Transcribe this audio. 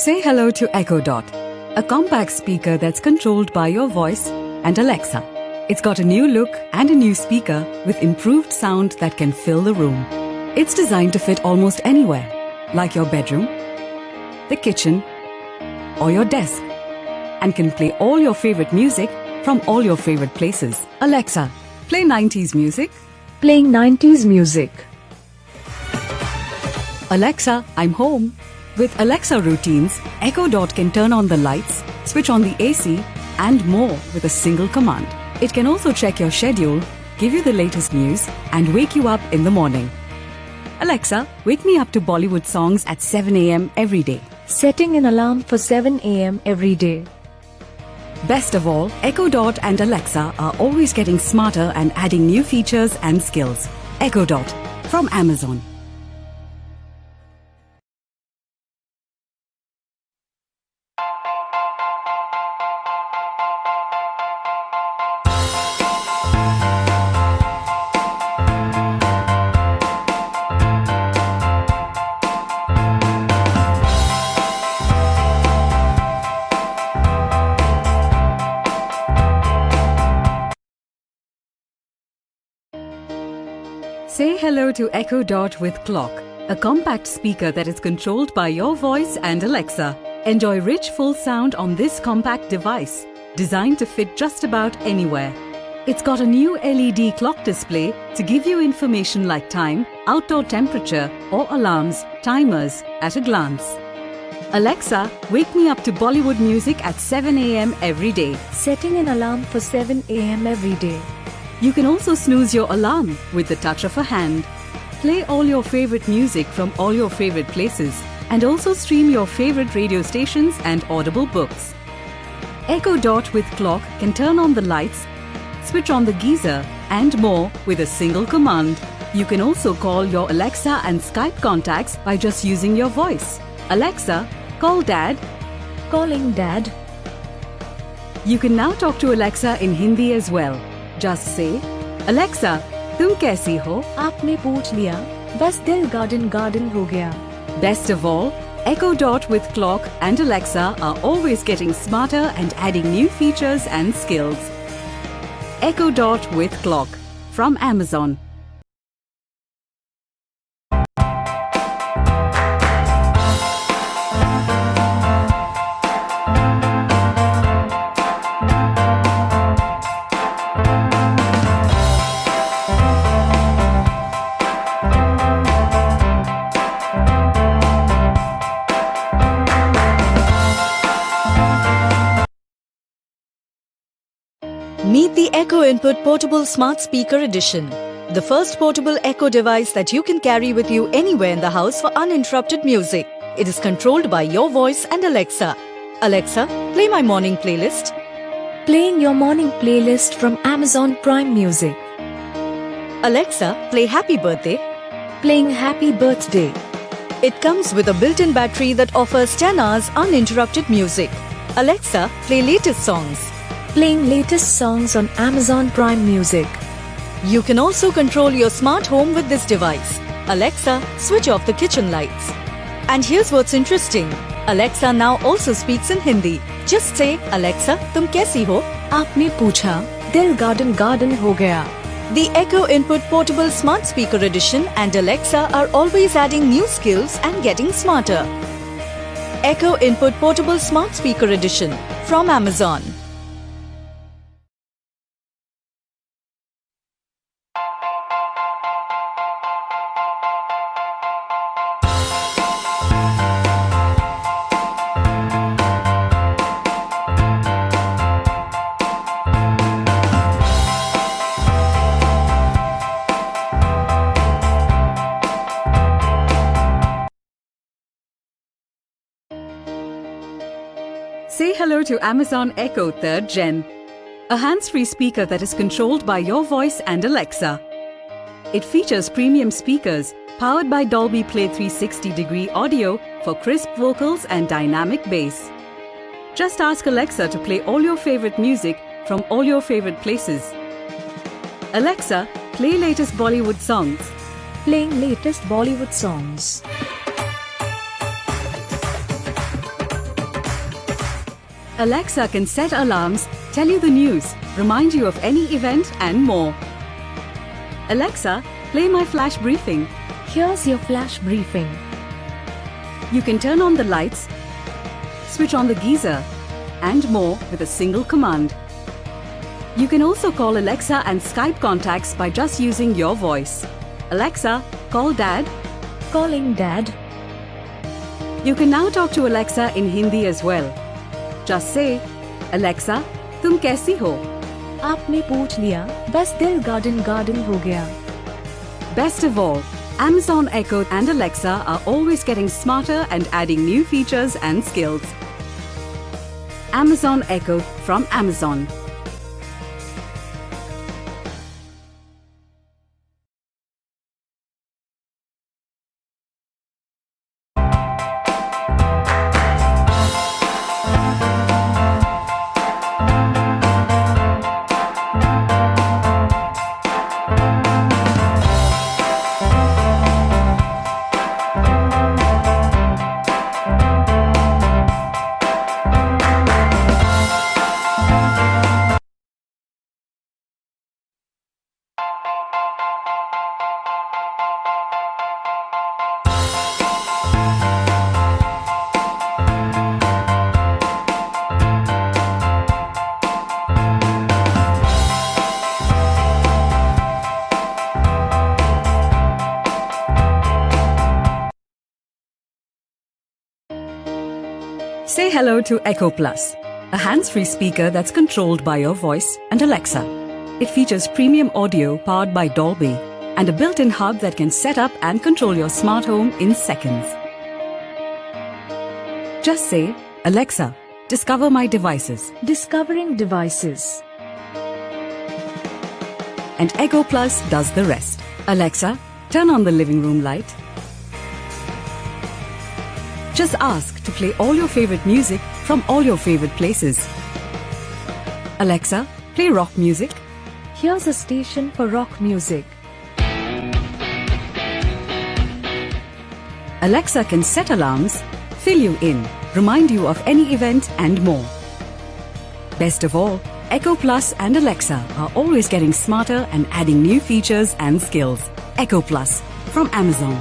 Say hello to Echo Dot, a compact speaker that's controlled by your voice and Alexa. It's got a new look and a new speaker with improved sound that can fill the room. It's designed to fit almost anywhere, like your bedroom, the kitchen, or your desk, and can play all your favorite music from all your favorite places. Alexa, play 90s music. Playing 90s music. Alexa, I'm home. With Alexa routines, Echo Dot can turn on the lights, switch on the AC, and more with a single command. It can also check your schedule, give you the latest news, and wake you up in the morning. Alexa, wake me up to Bollywood songs at 7 a.m. every day. Setting an alarm for 7 a.m. every day. Best of all, Echo Dot and Alexa are always getting smarter and adding new features and skills. Echo Dot from Amazon. Say hello to Echo Dot with Clock, a compact speaker that is controlled by your voice and Alexa. Enjoy rich, full sound on this compact device, designed to fit just about anywhere. It's got a new LED clock display to give you information like time, outdoor temperature, or alarms, timers at a glance. Alexa, wake me up to Bollywood music at 7 a.m. every day. Setting an alarm for 7 a.m. every day. You can also snooze your alarm with the touch of a hand. Play all your favorite music from all your favorite places, and also stream your favorite radio stations and Audible books. Echo Dot with Clock can turn on the lights, switch on the geyser, and more with a single command. You can also call your Alexa and Skype contacts by just using your voice. Alexa, call Dad. Calling Dad. You can now talk to Alexa in Hindi as well. Just say, Alexa, तुम कैसी हो? आपने पूछ लिया, बस दिल garden हो गया. Best of all, Echo Dot with Clock and Alexa are always getting smarter and adding new features and skills. Echo Dot with Clock from Amazon. Meet the Echo Input Portable Smart Speaker Edition, the first portable Echo device that you can carry with you anywhere in the house for uninterrupted music. It is controlled by your voice and Alexa. Alexa, play my morning playlist. Playing your morning playlist from Amazon Prime Music. Alexa, play Happy Birthday. Playing Happy Birthday. It comes with a built-in battery that offers 10 hours uninterrupted music. Alexa, play latest songs. Playing latest songs on Amazon Prime Music. You can also control your smart home with this device. Alexa, switch off the kitchen lights. And here's what's interesting. Alexa now also speaks in Hindi. Just say, Alexa, तुम कैसी हो? आपने पूछा, दिल garden हो गया. The Echo Input Portable Smart Speaker Edition and Alexa are always adding new skills and getting smarter. Echo Input Portable Smart Speaker Edition from Amazon. Say hello to Amazon Echo 3rd Gen, a hands-free speaker that is controlled by your voice and Alexa. It features premium speakers powered by Dolby Play 360-degree audio for crisp vocals and dynamic bass. Just ask Alexa to play all your favorite music from all your favorite places. Alexa, play latest Bollywood songs. Playing latest Bollywood songs. Alexa can set alarms, tell you the news, remind you of any event and more. Alexa, play my flash briefing. Here's your flash briefing. You can turn on the lights, switch on the geyser, and more with a single command. You can also call Alexa and Skype contacts by just using your voice. Alexa, call Dad. Calling Dad. You can now talk to Alexa in Hindi as well. Just say, Alexa, तुम कैसी हो? आपने पूछ लिया, बस दिल garden garden हो गया. Best of all, Amazon Echo and Alexa are always getting smarter and adding new features and skills. Amazon Echo from Amazon. Say hello to Echo Plus, a hands-free speaker that's controlled by your voice and Alexa. It features premium audio powered by Dolby and a built-in hub that can set up and control your smart home in seconds. Just say, Alexa, discover my devices. Discovering devices. And Echo Plus does the rest. Alexa, turn on the living room light. Just ask to play all your favorite music from all your favorite places. Alexa, play rock music. Here's a station for rock music. Alexa can set alarms, fill you in, remind you of any event and more. Best of all, Echo Plus and Alexa are always getting smarter and adding new features and skills. Echo Plus from Amazon.